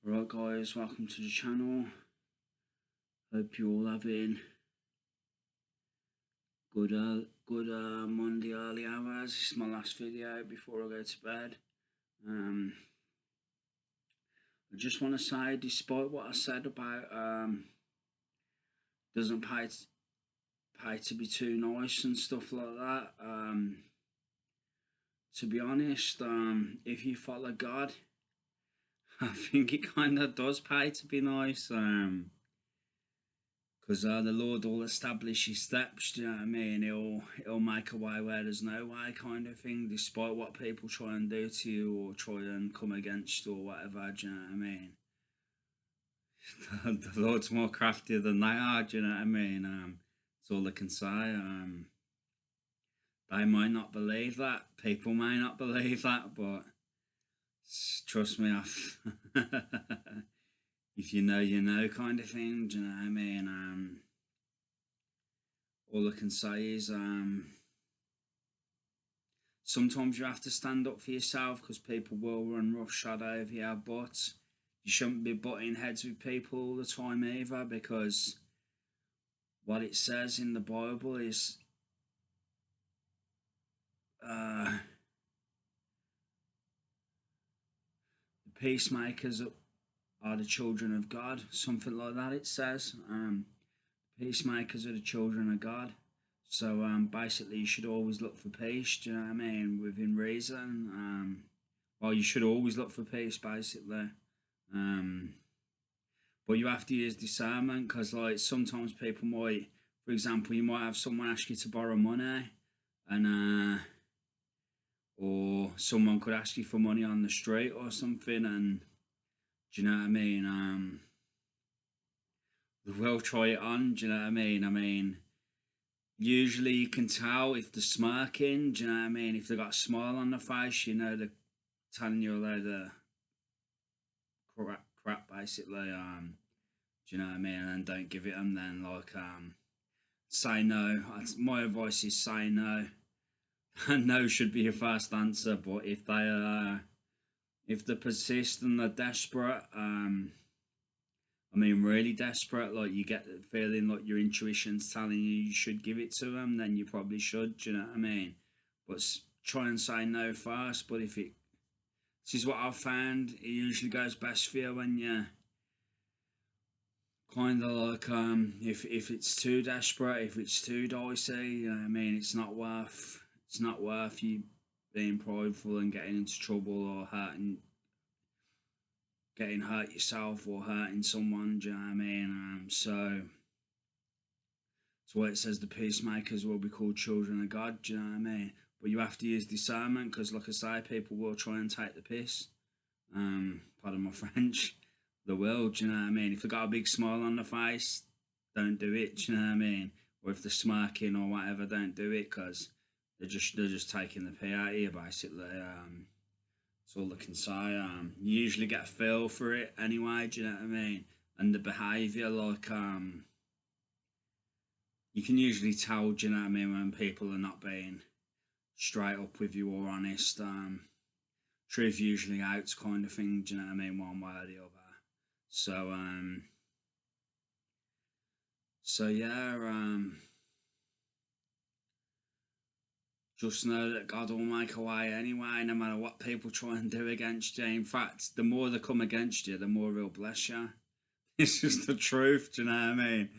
Alright guys, welcome to the channel. Hope you all having good Monday early hours. This is my last video before I go to bed. I just want to say, despite what I said about doesn't pay to be too nice and stuff like that, to be honest, if you follow God, I think it kind of does pay to be nice, because the Lord will establish His steps. Do you know what I mean? He'll make a way where there's no way, kind of thing. Despite what people try and do to you or try and come against or whatever. Do you know what I mean? The Lord's more crafty than they are. Do you know what I mean? That's all I can say. They might not believe that. People may not believe that, but trust me, if you know, you know, kind of thing. Do you know what I mean? All I can say is, sometimes you have to stand up for yourself because people will run roughshod over you, but you shouldn't be butting heads with people all the time either, because what it says in the Bible is, the peacemakers are the children of God, something like that it says. Peacemakers are the children of God. So basically you should always look for peace, do you know what I mean, within reason. Well, you should always look for peace, basically. But you have to use discernment, because like sometimes people might, for example, you might have someone ask you to borrow money, and or someone could ask you for money on the street or something, and do you know what I mean? They will try it on, do you know what I mean? Usually you can tell if they're smirking, do you know what I mean? If they've got a smile on their face, you know they're telling you a load of crap basically. Do you know what I mean? And don't give it them then, like, say no. My advice is say no. And no should be your first answer, but if they persist and they're desperate, really desperate, like you get the feeling like your intuition's telling you should give it to them, then you probably should, do you know what I mean? But try and say no first. But this is what I've found, it usually goes best for you when you kind of like, if it's too desperate, if it's too dicey, you know what I mean, it's not worth you being prideful and getting into trouble or getting hurt yourself or hurting someone, do you know what I mean? So it's why it says the peacemakers will be called children of God, do you know what I mean? But you have to use discernment, because like I say, people will try and take the piss. Pardon my French. They will, do you know what I mean? If they've got a big smile on their face, don't do it, do you know what I mean? Or if they're smirking or whatever, don't do it, because they're just taking the pee out of you, basically. That's all I can say. You usually get a feel for it anyway, do you know what I mean? And the behaviour, like, you can usually tell, do you know what I mean, when people are not being straight up with you or honest. Truth usually out, kind of thing, do you know what I mean, one way or the other. So yeah, just know that God will make a way anyway, no matter what people try and do against you. In fact, the more they come against you, the more He'll bless you. It's just the truth, do you know what I mean?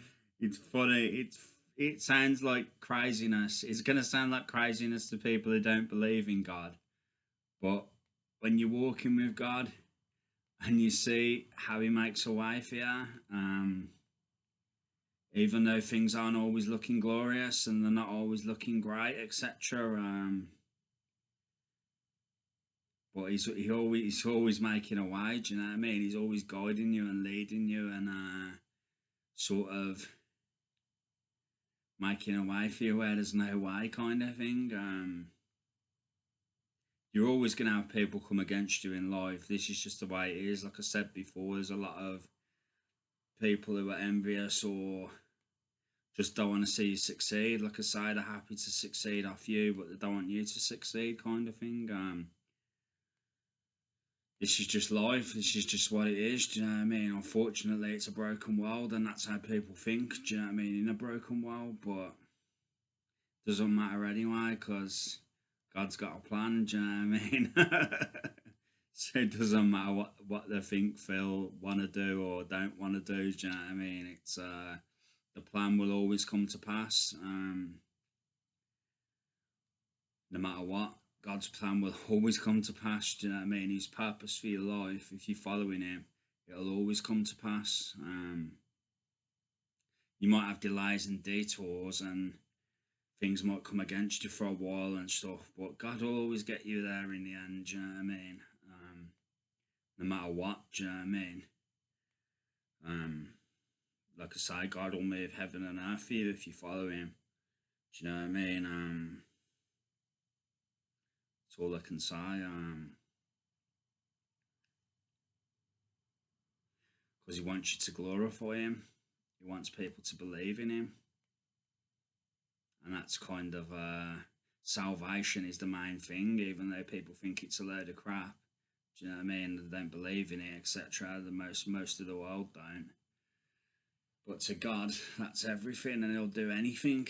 It's funny. It sounds like craziness. It's going to sound like craziness to people who don't believe in God. But when you're walking with God and you see how He makes a way for you, even though things aren't always looking glorious and they're not always looking great, etc. But he's always making a way, do you know what I mean? He's always guiding you and leading you and sort of making a way for you where there's no way, kind of thing. You're always going to have people come against you in life. This is just the way it is. Like I said before, there's a lot of people who are envious or just don't want to see you succeed. Like I say, they're happy to succeed off you, but they don't want you to succeed, kind of thing. this is just life. This is just what it is. Do you know what I mean? Unfortunately, it's a broken world, and that's how people think. Do you know what I mean? In a broken world, but it doesn't matter anyway, because God's got a plan. Do you know what I mean? So it doesn't matter what they think, feel, want to do, or don't want to do. Do you know what I mean? It's the plan will always come to pass. No matter what, God's plan will always come to pass. Do you know what I mean? His purpose for your life, if you're following Him, it'll always come to pass. You might have delays and detours, and things might come against you for a while and stuff, but God will always get you there in the end. Do you know what I mean? No matter what. Do you know what I mean? Like I say, God will move heaven and earth for you if you follow Him. Do you know what I mean? That's all I can say. Because He wants you to glorify Him. He wants people to believe in Him. And that's kind of salvation is the main thing, even though people think it's a load of crap. Do you know what I mean? They don't believe in it, etc. The most of the world don't. But to God, that's everything, and He'll do anything.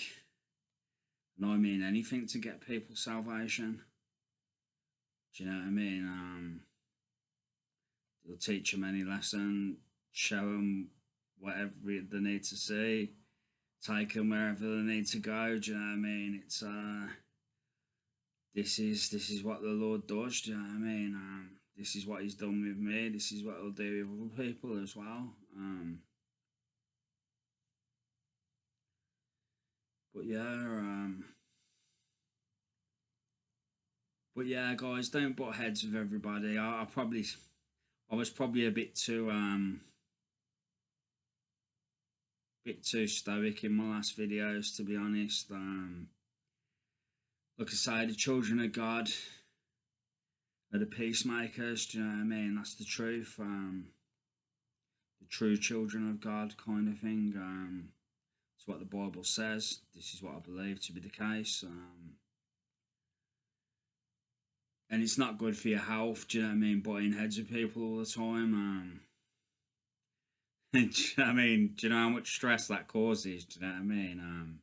And I mean anything to get people salvation. Do you know what I mean? He'll teach them any lesson, show them whatever they need to see, take them wherever they need to go. Do you know what I mean? It's this is what the Lord does. Do you know what I mean? This is what He's done with me. This is what He'll do with other people as well. But yeah, guys, don't butt heads with everybody. I was probably a bit too stoic in my last videos, to be honest. Like I say, the children of God are the peacemakers. Do you know what I mean? That's the truth. The true children of God, kind of thing. It's what the Bible says. This is what I believe to be the case. And it's not good for your health. Do you know what I mean? Butting heads with people all the time. Do you know what I mean? Do you know how much stress that causes? Do you know what I mean?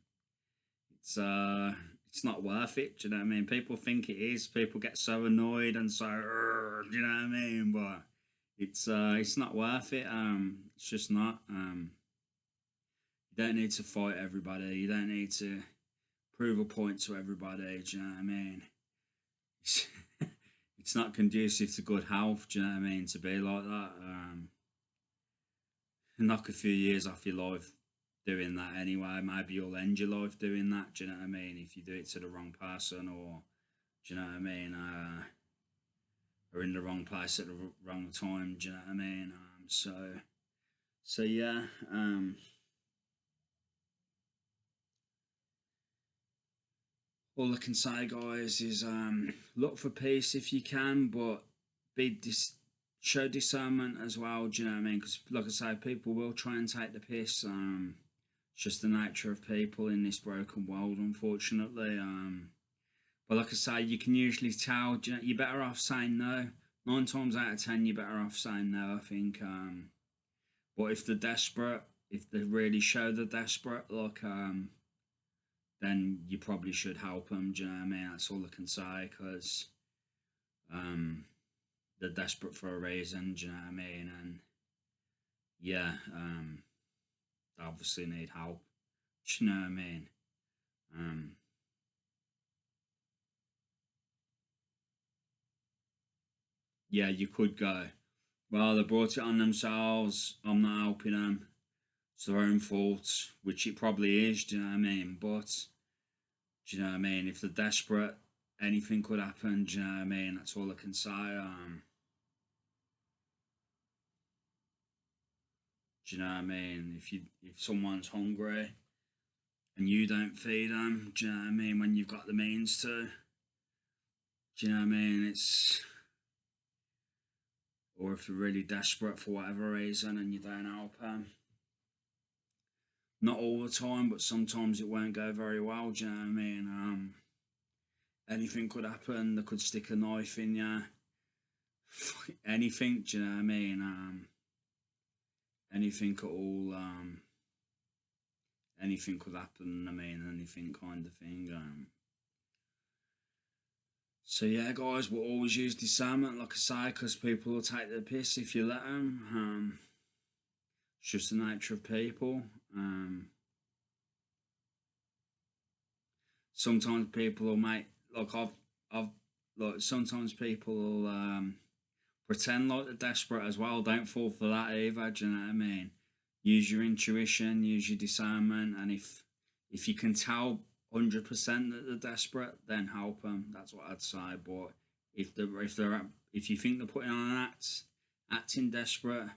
It's not worth it. Do you know what I mean? People think it is. People get so annoyed and so, do you know what I mean? But it's not worth it. It's just not. You don't need to fight everybody. You don't need to prove a point to everybody. Do you know what I mean? It's not conducive to good health. Do you know what I mean? To be like that. Knock a few years off your life doing that anyway. Maybe you'll end your life doing that. Do you know what I mean? If you do it to the wrong person, or do you know what I mean? Or in the wrong place at the wrong time. Do you know what I mean? So yeah. All I can say, guys, is look for peace if you can, but show discernment as well. Do you know what I mean? Because, like I say, people will try and take the piss. It's just the nature of people in this broken world, unfortunately. But like I say, you can usually tell. Do you know, you're better off saying no. 9 times out of 10, you're better off saying no, I think. But if they're desperate, if they really show they're desperate, like then you probably should help them. Do you know what I mean? That's all I can say, because they're desperate for a reason. Do you know what I mean? And yeah, they obviously need help. Do you know what I mean? Yeah, you could go, well, they brought it on themselves. I'm not helping them. It's their own fault, which it probably is. Do you know what I mean? But do you know what I mean? If they're desperate, anything could happen. Do you know what I mean? That's all I can say. Do you know what I mean? If someone's hungry and you don't feed them, do you know what I mean? When you've got the means to, do you know what I mean? Or if you're really desperate for whatever reason and you don't help them. Not all the time, but sometimes it won't go very well. Do you know what I mean? Anything could happen. They could stick a knife in you. anything, do you know what I mean? Anything at all, anything could happen, I mean, anything kind of thing. So yeah, guys, we'll always use discernment, like I say, because people will take the piss if you let them. It's just the nature of people. Sometimes people will make like I've like sometimes people will pretend like they're desperate as well. Don't fall for that either. Do you know what I mean? Use your intuition, use your discernment, and if you can tell 100% that they're desperate, then help them. That's what I'd say. But if you think they're putting on an acting desperate,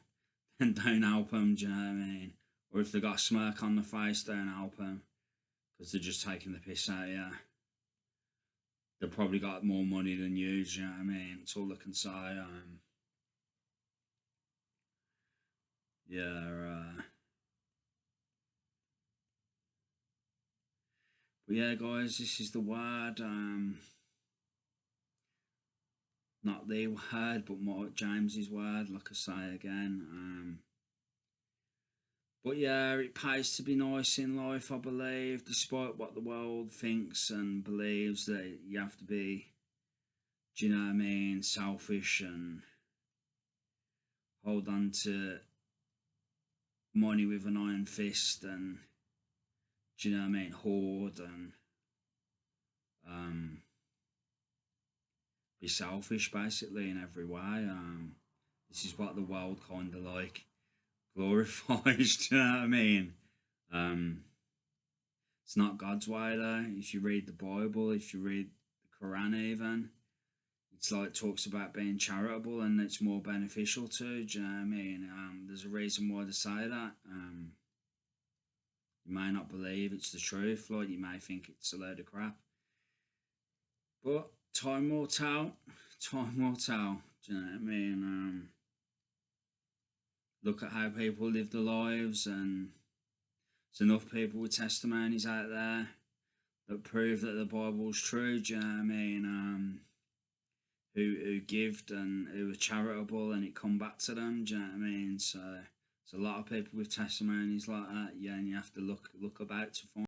then don't help them. Do you know what I mean? Or if they got a smirk on the face, don't help them because they're just taking the piss out of you. They've probably got more money than you. Do you know what I mean? That's all I can say. Yeah. But yeah, guys, this is the word. Not the word, but more James's word. Like I say again. But yeah, it pays to be nice in life, I believe, despite what the world thinks and believes that you have to be. Do you know what I mean? Selfish and hold on to money with an iron fist and do you know what I mean? Hoard and um, be selfish basically in every way. This is what the world kind of like glorifies. Do you know what I mean? Um, it's not God's way though. If you read the Bible, if you read the Quran, even it's like talks about being charitable and it's more beneficial too. Do you know what I mean? There's a reason why they say that. You may not believe it's the truth, like you may think it's a load of crap. But time will tell. Time will tell. Do you know what I mean? Look at how people live their lives, and there's enough people with testimonies out there that prove that the Bible's true. Do you know what I mean? Who gived and who were charitable, and it come back to them. Do you know what I mean? So there's a lot of people with testimonies like that. Yeah, and you have to look about to find.